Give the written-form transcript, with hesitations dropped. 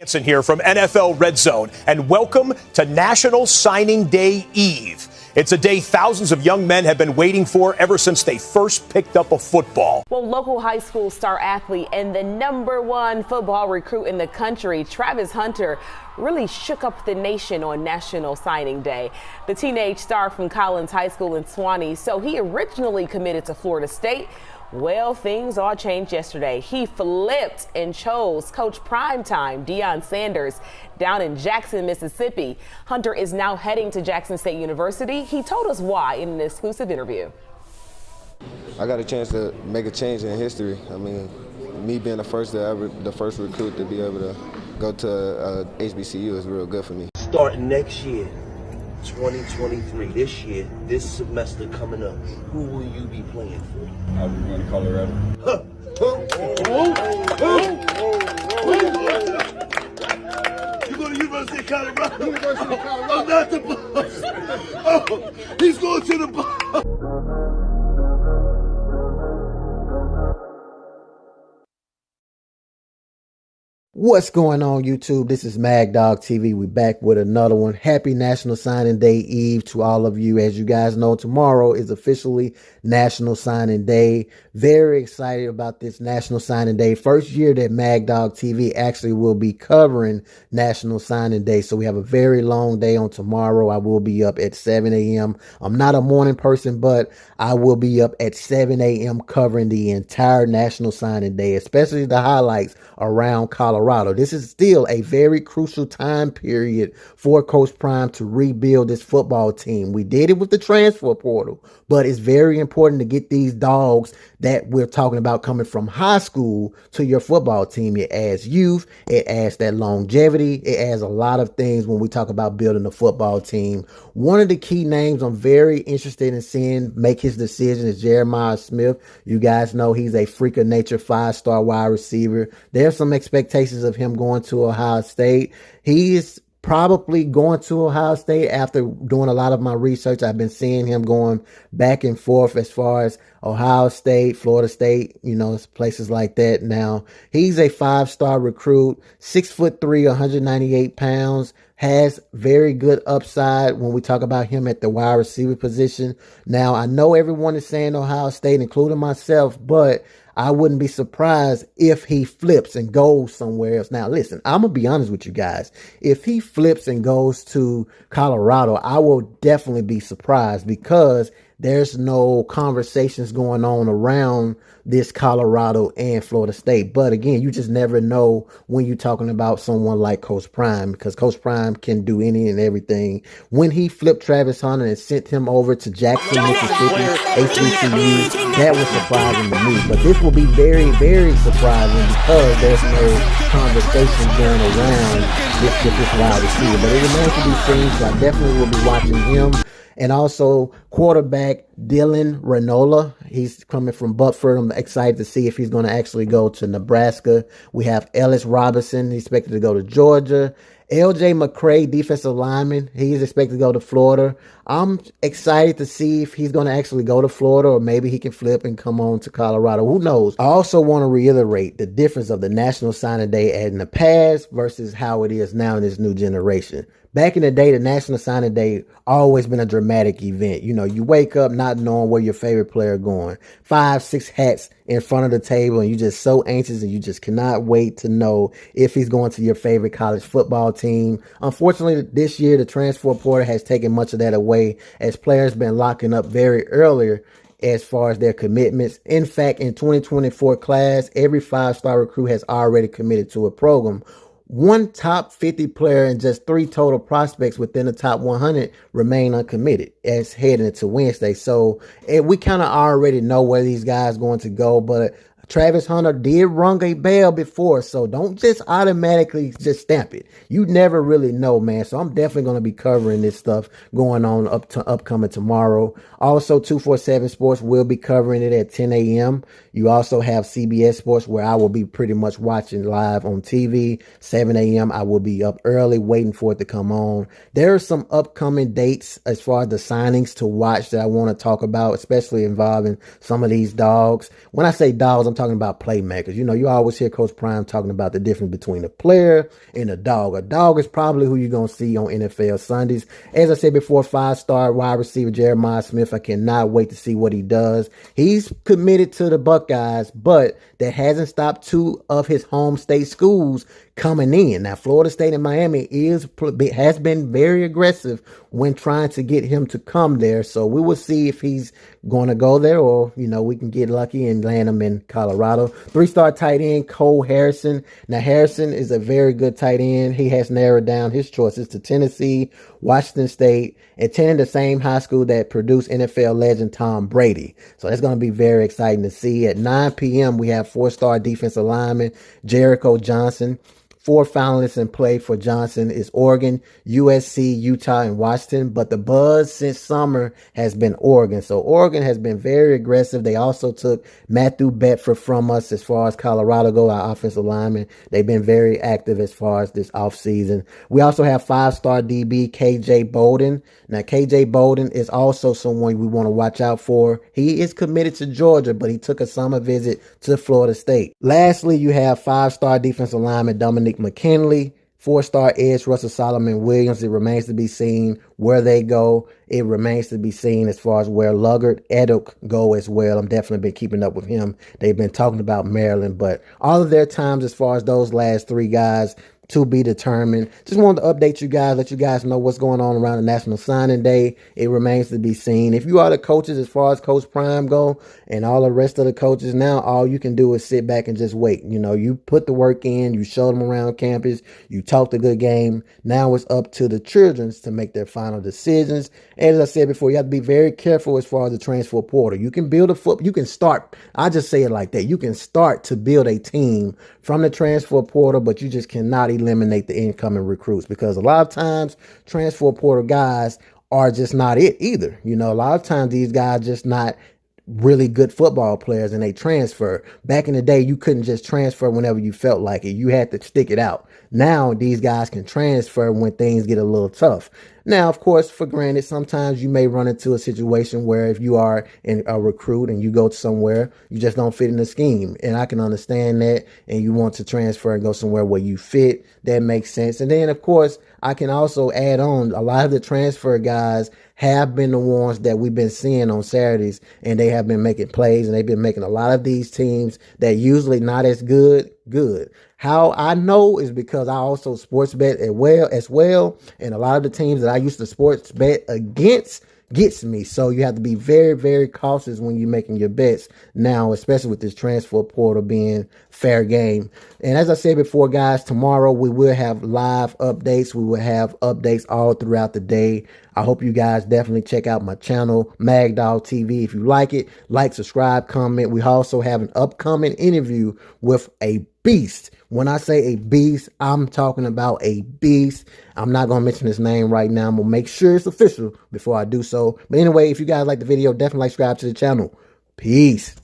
Hanson here from NFL Red Zone, and welcome to National Signing Day Eve. It's a day thousands of young men have been waiting for ever since they first picked up a football. Well, local high school star athlete and the #1 football recruit in the country, Travis Hunter, really shook up the nation on National Signing Day. The teenage star from Collins High School in Swanee, so he originally committed to Florida State. Well, things all changed yesterday. He flipped and chose Coach Primetime Deion Sanders down in Jackson, Mississippi. Hunter is now heading to Jackson State University. He told us why in an exclusive interview. I got a chance to make a change in history. I mean, me being the first recruit to be able to go to HBCU is real good for me. Starting next year, 2023, this year, this semester coming up, who will you be playing for? I'll be going to Colorado. You go to University of Colorado? University of Colorado. Oh, not the Buffs. Oh, he's going to the Buffs. What's going on, YouTube? This is Mag Dog TV. We're back with another one. Happy National Signing Day Eve to all of you. As you guys know, tomorrow is officially National Signing Day. Very excited about this National Signing Day. First year that Mag Dog TV actually will be covering National Signing Day. So we have a very long day on tomorrow. I will be up at 7 a.m. I'm not a morning person, but I will be up at 7 a.m. covering the entire National Signing Day, especially the highlights around Colorado. This is still a very crucial time period for Coach Prime to rebuild this football team. We did it with the transfer portal, but it's very important to get these dogs that we're talking about coming from high school to your football team. It adds youth, it adds that longevity, it adds a lot of things when we talk about building a football team. One of the key names I'm very interested in seeing make his decision is Jeremiah Smith. You guys know he's a freak of nature 5-star wide receiver. There's some expectations of him going to Ohio State. He is probably going to Ohio State. After doing a lot of my research, I've been seeing him going back and forth as far as Ohio State, Florida State, places like that. Now, he's a 5-star recruit, 6'3", 198 pounds, has very good upside when we talk about him at the wide receiver position. Now, I know everyone is saying Ohio State, including myself, but I wouldn't be surprised if he flips and goes somewhere else. Now, listen, I'm going to be honest with you guys. If he flips and goes to Colorado, I will definitely be surprised because there's no conversations going on around this Colorado and Florida State. But again, you just never know when you're talking about someone like Coach Prime, because Coach Prime can do any and everything. When he flipped Travis Hunter and sent him over to Jackson, Mississippi, HBCU, that was surprising to me. But this will be very, very surprising because there's no conversation going around this wide receiver. But it remains to be seen, so I definitely will be watching him. And also quarterback Dylan Renola. He's coming from Buckford. I'm excited to see if he's going to actually go to Nebraska. We have Ellis Robinson. He's expected to go to Georgia. LJ McCray, defensive lineman. He's expected to go to Florida. I'm excited to see if he's going to actually go to Florida, or maybe he can flip and come on to Colorado. Who knows? I also want to reiterate the difference of the National Signing Day in the past versus how it is now in this new generation. Back in the day, the National Signing Day always been a dramatic event. You wake up not knowing where your favorite player going. 5, 6 hats in front of the table, and you're just so anxious and you just cannot wait to know if he's going to your favorite college football team. Unfortunately, this year, the transfer portal has taken much of that away as players been locking up very earlier as far as their commitments. In fact, in 2024 class, every 5-star recruit has already committed to a program. One top 50 player and just 3 total prospects within the top 100 remain uncommitted as heading into Wednesday. So we kind of already know where these guys are going to go, but Travis Hunter did rung a bell before, so don't just automatically just stamp it. You never really know, man. So I'm definitely going to be covering this stuff going on upcoming tomorrow. Also, 247 Sports will be covering it at 10 a.m. You also have CBS Sports, where I will be pretty much watching live on TV. 7 a.m. I will be up early waiting for it to come on. There are some upcoming dates as far as the signings to watch that I want to talk about, especially involving some of these dogs. When I say dogs, I'm I'm talking about playmakers. You know, you always hear Coach Prime talking about the difference between a player and a dog. A dog is probably who you're going to see on NFL Sundays. As I said before, 5-star wide receiver Jeremiah Smith. I cannot wait to see what he does. He's committed to the Buckeyes, but that hasn't stopped two of his home state schools coming in. Now, Florida State and Miami has been very aggressive when trying to get him to come there. So we will see if he's going to go there, or, you know, we can get lucky and land him in Colorado. 3-star tight end Cole Harrison. Now, Harrison is a very good tight end. He has narrowed down his choices to Tennessee, Washington State, attending the same high school that produced NFL legend Tom Brady. So that's going to be very exciting to see. At 9 p.m., we have 4-star defensive lineman Jericho Johnson. 4 finalists in play for Johnson is Oregon, USC, Utah, and Washington. But the buzz since summer has been Oregon. So Oregon has been very aggressive. They also took Matthew Bedford from us as far as Colorado go, our offensive lineman. They've been very active as far as this offseason. We also have 5-star DB KJ Bolden. Now, KJ Bolden is also someone we want to watch out for. He is committed to Georgia, but he took a summer visit to Florida State. Lastly, you have 5-star defensive lineman Dominic McKinley, 4-star edge Russell Solomon Williams. It remains to be seen where they go. It remains to be seen as far as where Luggage Eduk go as well. I'm definitely been keeping up with him. They've been talking about Maryland, but all of their times as far as those last 3 guys to be determined. Just wanted to update you guys, let you guys know what's going on around the National Signing Day. It remains to be seen. If you are the coaches as far as Coach Prime go and all the rest of the coaches now, all you can do is sit back and just wait. You know, you put the work in, you show them around campus, you talked a good game. Now it's up to the children to make their final decisions. As I said before, you have to be very careful as far as the transfer portal. You can build you can start, I just say it like that. You can start to build a team from the transfer portal, but you just cannot eliminate the incoming recruits, because a lot of times transfer portal guys are just not it either. You know, a lot of times these guys just not really good football players and they transfer. Back in the day, you couldn't just transfer whenever you felt like it. You had to stick it out. Now these guys can transfer when things get a little tough. Now, of course, for granted, sometimes you may run into a situation where if you are a recruit and you go somewhere, you just don't fit in the scheme. And I can understand that. And you want to transfer and go somewhere where you fit. That makes sense. And then, of course, I can also add on, a lot of the transfer guys have been the ones that we've been seeing on Saturdays, and they have been making plays, and they've been making a lot of these teams that usually not as good. How I know is because I also sports bet as well, and a lot of the teams that I used to sports bet against gets me. So you have to be very, very cautious when you're making your bets now, especially with this transfer portal being fair game. And as I said before, guys, tomorrow we will have live updates. We will have updates all throughout the day. I hope you guys definitely check out my channel, MagDog TV. If you like it, like, subscribe, comment. We also have an upcoming interview with a beast. When I say a beast, I'm talking about a beast. I'm not going to mention his name right now. I'm going to make sure it's official before I do so. But anyway, if you guys like the video, definitely subscribe to the channel. Peace.